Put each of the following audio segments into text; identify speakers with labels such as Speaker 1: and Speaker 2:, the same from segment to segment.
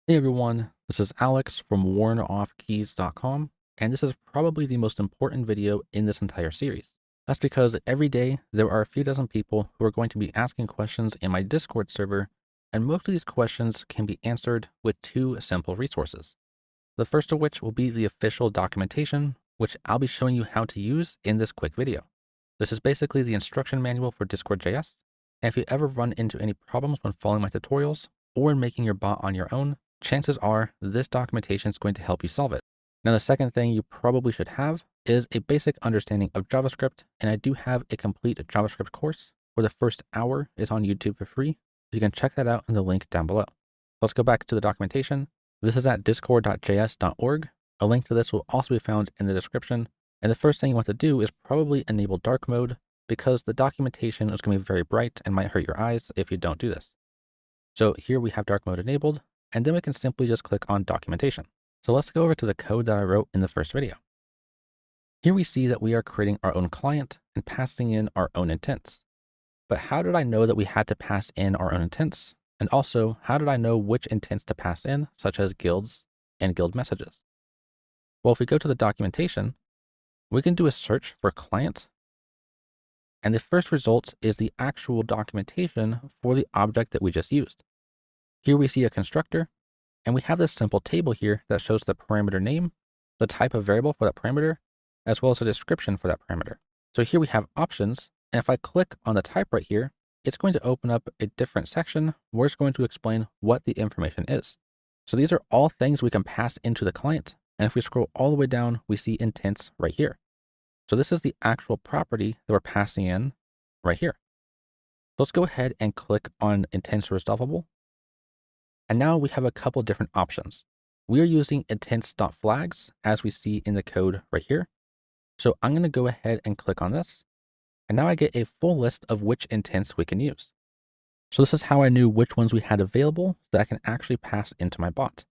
Speaker 1: Hey everyone, this is Alex from WarnOffKeys.com, and this is probably the most important video in this entire series. That's because every day there are a few dozen people who are going to be asking questions in my Discord server, and most of these questions can be answered with two simple resources. The first of which will be the official documentation, which I'll be showing you how to use in this quick video. This is basically the instruction manual for Discord.js, and if you ever run into any problems when following my tutorials or in making your bot on your own, chances are this documentation is going to help you solve it. Now, the second thing you probably should have is a basic understanding of JavaScript, and I do have a complete JavaScript course where the first hour is on YouTube for free, so you can check that out in the link down below. Let's go back to the documentation. This is at discord.js.org. A link to this will also be found in the description, and the first thing you want to do is probably enable dark mode because the documentation is going to be very bright and might hurt your eyes if you don't do this. So here we have dark mode enabled, and then we can simply just click on documentation. So let's go over to the code that I wrote in the first video. Here we see that we are creating our own client and passing in our own intents. But how did I know that we had to pass in our own intents? And also, how did I know which intents to pass in, such as guilds and guild messages? Well, if we go to the documentation, we can do a search for client, and the first result is the actual documentation for the object that we just used. Here we see a constructor, and we have this simple table here that shows the parameter name, the type of variable for that parameter, as well as a description for that parameter. So here we have options, and if I click on the type right here, it's going to open up a different section where it's going to explain what the information is. So these are all things we can pass into the client, and if we scroll all the way down, we see intents right here. So this is the actual property that we're passing in right here. Let's go ahead and click on intents resolvable. And now we have a couple different options. We are using intents.flags as we see in the code right here. So I'm going to go ahead and click on this. And now I get a full list of which intents we can use. So this is how I knew which ones we had available that I can actually pass into my bot.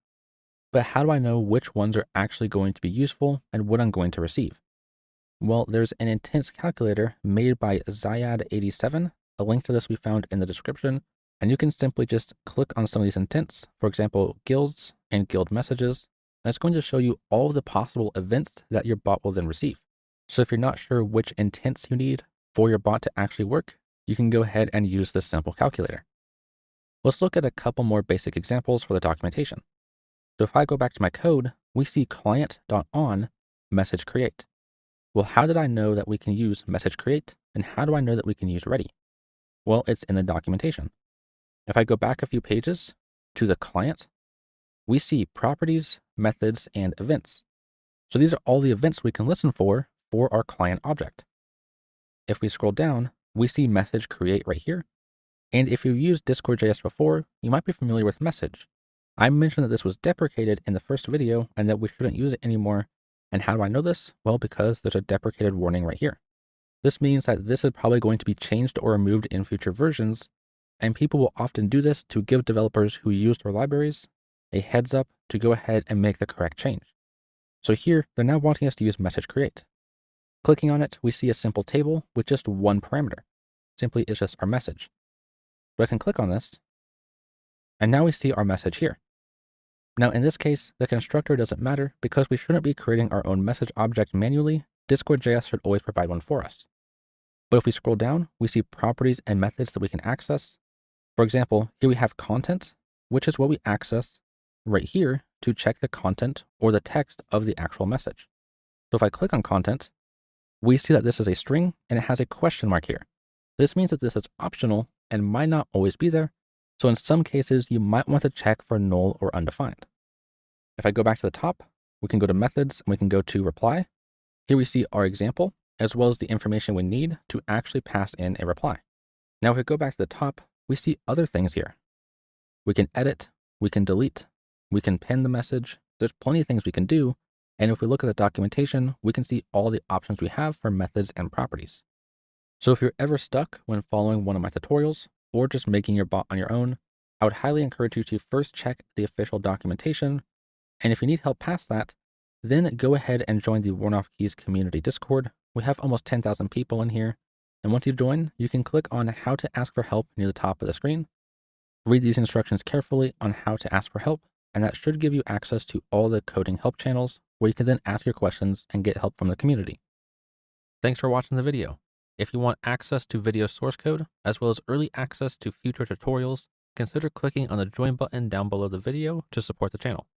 Speaker 1: But how do I know which ones are actually going to be useful and what I'm going to receive? Well, there's an intents calculator made by Zyad87. A link to this we found in the description. And you can simply just click on some of these intents, for example, guilds and guild messages, and it's going to show you all of the possible events that your bot will then receive. So if you're not sure which intents you need for your bot to actually work, you can go ahead and use this simple calculator. Let's look at a couple more basic examples for the documentation. So if I go back to my code, we see client.on message create. Well, how did I know that we can use message create, and how do I know that we can use ready? Well, it's in the documentation. If I go back a few pages to the client, we see properties, methods, and events. So these are all the events we can listen for our client object. If we scroll down, we see message create right here. And if you've used Discord.js before, you might be familiar with message. I mentioned that this was deprecated in the first video and that we shouldn't use it anymore. And how do I know this? Well, because there's a deprecated warning right here. This means that this is probably going to be changed or removed in future versions. And people will often do this to give developers who use their libraries a heads up to go ahead and make the correct change. So here, they're now wanting us to use message create. Clicking on it, we see a simple table with just one parameter. Simply, it's just our message. So I can click on this, and now we see our message here. Now in this case, the constructor doesn't matter because we shouldn't be creating our own message object manually. Discord.js should always provide one for us. But if we scroll down, we see properties and methods that we can access. For example, here we have content, which is what we access right here to check the content or the text of the actual message. So if I click on content, we see that this is a string and it has a question mark here. This means that this is optional and might not always be there. So in some cases, you might want to check for null or undefined. If I go back to the top, we can go to methods and we can go to reply. Here we see our example, as well as the information we need to actually pass in a reply. Now, if we go back to the top, we see other things here. We can edit, we can delete, we can pin the message. There's plenty of things we can do. And if we look at the documentation, we can see all the options we have for methods and properties. So if you're ever stuck when following one of my tutorials or just making your bot on your own, I would highly encourage you to first check the official documentation. And if you need help past that, then go ahead and join the WarnOffKeys community Discord. We have almost 10,000 people in here. And once you join, you can click on how to ask for help near the top of the screen. Read these instructions carefully on how to ask for help, and that should give you access to all the coding help channels where you can then ask your questions and get help from the community. Thanks for watching the video. If you want access to video source code, as well as early access to future tutorials, consider clicking on the join button down below the video to support the channel.